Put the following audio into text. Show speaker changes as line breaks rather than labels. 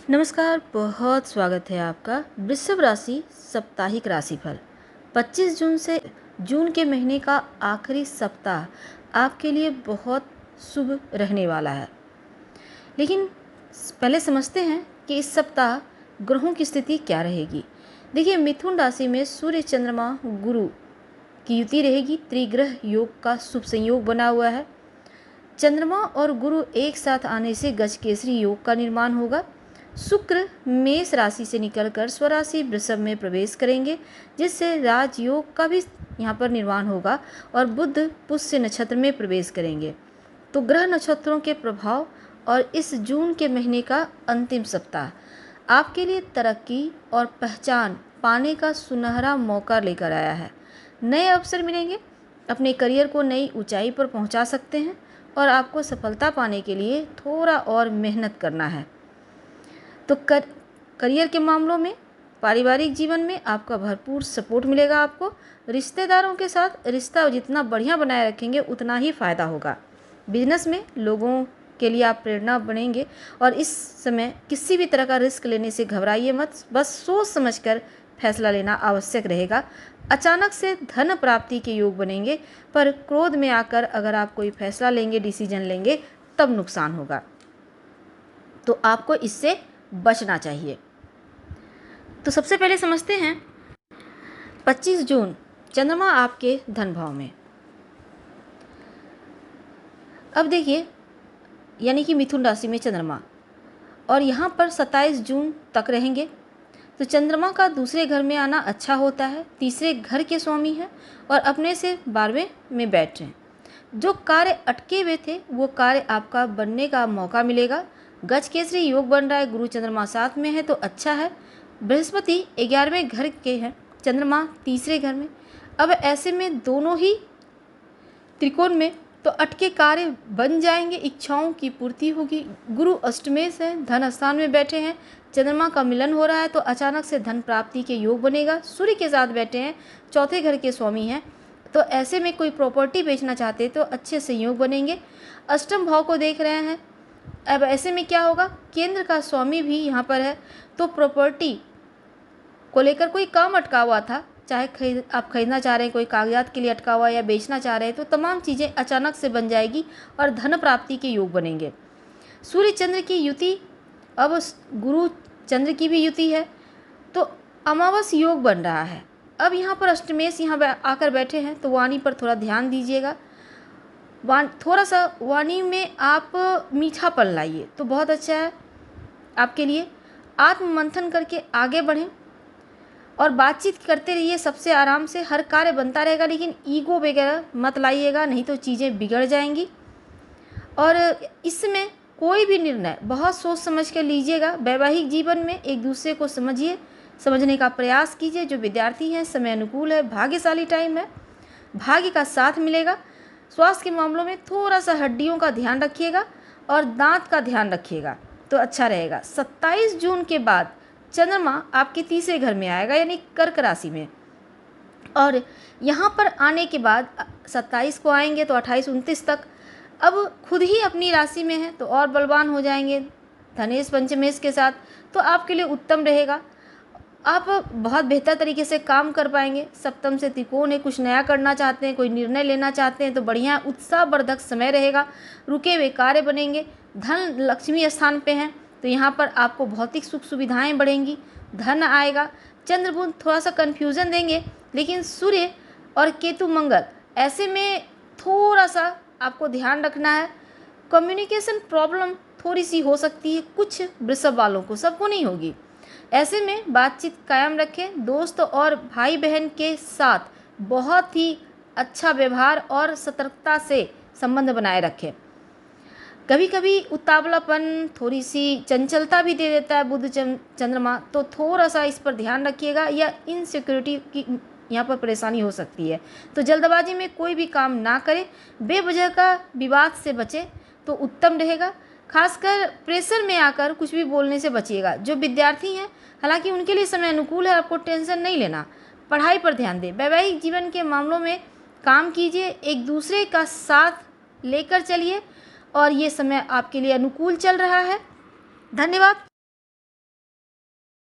नमस्कार, बहुत स्वागत है आपका वृषभ राशि साप्ताहिक राशिफल 25 जून से जून के महीने का आखिरी सप्ताह आपके लिए बहुत शुभ रहने वाला है। लेकिन पहले समझते हैं कि इस सप्ताह ग्रहों की स्थिति क्या रहेगी। देखिए, मिथुन राशि में सूर्य चंद्रमा गुरु की युति रहेगी। त्रिग्रह योग का शुभ संयोग बना हुआ है। चंद्रमा और गुरु एक साथ आने से गजकेसरी योग का निर्माण होगा। शुक्र मेष राशि से निकलकर स्वराशि वृषभ में प्रवेश करेंगे, जिससे राजयोग का भी यहाँ पर निर्माण होगा और बुध पुष्य नक्षत्र में प्रवेश करेंगे। तो ग्रह नक्षत्रों के प्रभाव और इस जून के महीने का अंतिम सप्ताह आपके लिए तरक्की और पहचान पाने का सुनहरा मौका लेकर आया है। नए अवसर मिलेंगे, अपने करियर को नई ऊंचाई पर पहुंचा सकते हैं और आपको सफलता पाने के लिए थोड़ा और मेहनत करना है। तो करियर के मामलों में, पारिवारिक जीवन में आपका भरपूर सपोर्ट मिलेगा। आपको रिश्तेदारों के साथ रिश्ता जितना बढ़िया बनाए रखेंगे उतना ही फ़ायदा होगा। बिजनेस में लोगों के लिए आप प्रेरणा बनेंगे और इस समय किसी भी तरह का रिस्क लेने से घबराइए मत, बस सोच समझकर फैसला लेना आवश्यक रहेगा। अचानक से धन प्राप्ति के योग बनेंगे, पर क्रोध में आकर अगर आप कोई फैसला लेंगे, डिसीजन लेंगे, तब नुकसान होगा। तो आपको इससे बचना चाहिए। तो सबसे पहले समझते हैं 25 जून चंद्रमा आपके धन भाव में। अब देखिए, यानी कि मिथुन राशि में चंद्रमा, और यहाँ पर 27 जून तक रहेंगे। तो चंद्रमा का दूसरे घर में आना अच्छा होता है। तीसरे घर के स्वामी हैं और अपने से 12वें में बैठ रहे हैं। जो कार्य अटके हुए थे वो कार्य आपका बनने का मौका मिलेगा। गजकेसरी योग बन रहा है, गुरु चंद्रमा साथ में है तो अच्छा है। बृहस्पति 11वें घर के हैं, चंद्रमा तीसरे घर में। अब ऐसे में दोनों ही त्रिकोण में तो अटके कार्य बन जाएंगे, इच्छाओं की पूर्ति होगी। गुरु अष्टमेश है, धन स्थान में बैठे हैं, चंद्रमा का मिलन हो रहा है तो अचानक से धन प्राप्ति के योग बनेगा। सूर्य के साथ बैठे हैं, चौथे घर के स्वामी हैं, तो ऐसे में कोई प्रॉपर्टी बेचना चाहते तो अच्छे संयोग बनेंगे। अष्टम भाव को देख रहे हैं। अब ऐसे में क्या होगा, केंद्र का स्वामी भी यहाँ पर है, तो प्रॉपर्टी को लेकर कोई काम अटका हुआ था, चाहे आप खरीदना चाह रहे हैं, कोई कागजात के लिए अटका हुआ या बेचना चाह रहे हैं, तो तमाम चीज़ें अचानक से बन जाएगी और धन प्राप्ति के योग बनेंगे। सूर्य चंद्र की युति, अब गुरु चंद्र की भी युति है, तो अमावस योग बन रहा है। अब यहाँ पर अष्टमेश यहाँ आकर बैठे हैं, तो वाणी पर थोड़ा ध्यान दीजिएगा। थोड़ा सा वाणी में आप मीठापन लाइए तो बहुत अच्छा है आपके लिए। आत्ममंथन करके आगे बढ़ें और बातचीत करते रहिए सबसे आराम से। हर कार्य बनता रहेगा, लेकिन ईगो वगैरह मत लाइएगा, नहीं तो चीज़ें बिगड़ जाएंगी। और इसमें कोई भी निर्णय बहुत सोच समझ कर लीजिएगा। वैवाहिक जीवन में एक दूसरे को समझने का प्रयास कीजिए। जो विद्यार्थी हैं, समय अनुकूल है, भाग्यशाली टाइम है, भाग्य का साथ मिलेगा। स्वास्थ्य के मामलों में थोड़ा सा हड्डियों का ध्यान रखिएगा और दांत का ध्यान रखिएगा तो अच्छा रहेगा। 27 जून के बाद चंद्रमा आपके तीसरे घर में आएगा, यानी कर्क राशि में, और यहाँ पर आने के बाद 27 को आएंगे तो 28-29 तक अब खुद ही अपनी राशि में है तो और बलवान हो जाएंगे धनेश पंचमेश के साथ, तो आपके लिए उत्तम रहेगा। आप बहुत बेहतर तरीके से काम कर पाएंगे। सप्तम से त्रिकोण है, कुछ नया करना चाहते हैं, कोई निर्णय लेना चाहते हैं तो बढ़िया उत्साहवर्धक समय रहेगा। रुके हुए कार्य बनेंगे। धन लक्ष्मी स्थान पे हैं तो यहाँ पर आपको भौतिक सुख सुविधाएं बढ़ेंगी, धन आएगा। चंद्र बुध थोड़ा सा कन्फ्यूज़न देंगे, लेकिन सूर्य और केतु मंगल, ऐसे में थोड़ा सा आपको ध्यान रखना है। कम्युनिकेशन प्रॉब्लम थोड़ी सी हो सकती है कुछ वृषभ वालों को, सबको नहीं होगी। ऐसे में बातचीत कायम रखें। दोस्त और भाई बहन के साथ बहुत ही अच्छा व्यवहार और सतर्कता से संबंध बनाए रखें। कभी कभी उतावलापन, थोड़ी सी चंचलता भी दे देता है बुध चंद्रमा, तो थोड़ा सा इस पर ध्यान रखिएगा, या इनसिक्योरिटी की यहाँ पर परेशानी हो सकती है। तो जल्दबाजी में कोई भी काम ना करें, बेवजह का विवाद से बचें तो उत्तम रहेगा। खासकर प्रेशर में आकर कुछ भी बोलने से बचिएगा। जो विद्यार्थी हैं, हालांकि उनके लिए समय अनुकूल है, आपको टेंशन नहीं लेना, पढ़ाई पर ध्यान दें। वैवाहिक जीवन के मामलों में काम कीजिए, एक दूसरे का साथ लेकर चलिए और ये समय आपके लिए अनुकूल चल रहा है। धन्यवाद।